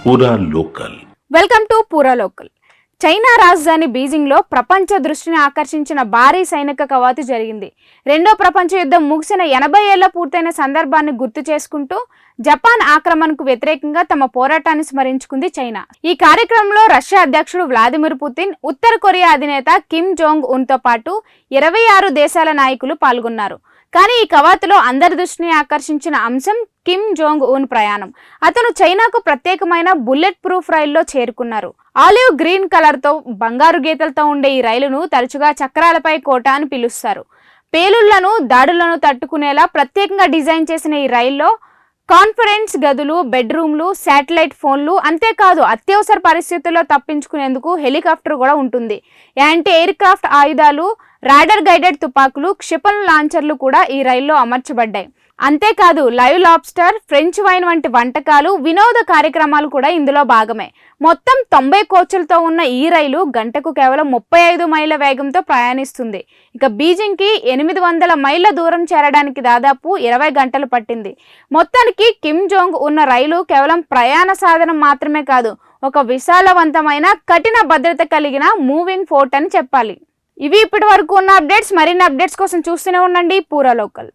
పూరా local. Welcome to పూరా local. China రాజధాని బీజింగ్ లో ప్రపంచ దృష్టిని ఆకర్షించిన భారీ సైనిక కవాతు జరిగింది. రెండో ప్రపంచ యుద్ధం ముగిసిన 80 ఏళ్ల పూర్తయిన సందర్భాన్ని గుర్తు చేసుకుంటూ జపాన్ ఆక్రమణకు వ్యతిరేకంగా తమ పోరాటాన్ని స్మరించుకుంది చైనా. ఈ కార్యక్రమంలో రష్యా అధ్యక్షుడు వ్లాదిమిర్ పుతిన్, ఉత్తర కొరియా అధినేత కిమ్ జోంగ్ ఉన్ తో పాటు 26 దేశాల నాయకులు పాల్గొన్నారు. కానీ ఈ కవాతులో అందరి దృష్టిని ఆకర్షించిన అంశం కిమ్ జోంగ్ ఉన్ ప్రయాణం. అతను చైనాకు ప్రత్యేకమైన బుల్లెట్ ప్రూఫ్ రైల్లో చేరుకున్నారు. ఆలివ్ గ్రీన్ కలర్ తో బంగారు గీతలతో ఉండే ఈ రైలును తరచుగా చక్రాలపై కోట అని పిలుస్తారు. పేలుళ్లను, దాడులను తట్టుకునేలా ప్రత్యేకంగా డిజైన్ చేసిన ఈ రైల్లో కాన్ఫరెన్స్ గదులు, బెడ్రూమ్లు, శాటిలైట్ ఫోన్లు, అంతేకాదు అత్యవసర పరిస్థితుల్లో తప్పించుకునేందుకు హెలికాప్టర్ కూడా ఉంటుంది. యాంటీ ఎయిర్ క్రాఫ్ట్ ఆయుధాలు, రాడర్ గైడెడ్ తుపాకులు, క్షిపణి లాంచర్లు కూడా ఈ రైల్లో అమర్చబడ్డాయి. అంతేకాదు లైవ్ లాబ్స్టర్, ఫ్రెంచ్ వైన్ వంటి వంటకాలు, వినోద కార్యక్రమాలు కూడా ఇందులో భాగమే. మొత్తం 90 కోచ్లతో ఉన్న ఈ రైలు గంటకు కేవలం 35 మైళ్ళ వేగంతో ప్రయాణిస్తుంది. ఇక బీజింగ్కి 800 మైళ్ళ దూరం చేరడానికి దాదాపు 20 గంటలు పట్టింది. మొత్తానికి కిమ్ జోంగ్ ఉన్న రైలు కేవలం ప్రయాణ సాధనం మాత్రమే కాదు, ఒక విశాలవంతమైన, కఠిన భద్రత కలిగిన మూవింగ్ ఫోర్ట్ అని చెప్పాలి. ఇవి ఇప్పటి వరకు ఉన్న అప్డేట్స్. మరిన్ని అప్డేట్స్ కోసం చూస్తూనే ఉండండి పూరా లోకల్.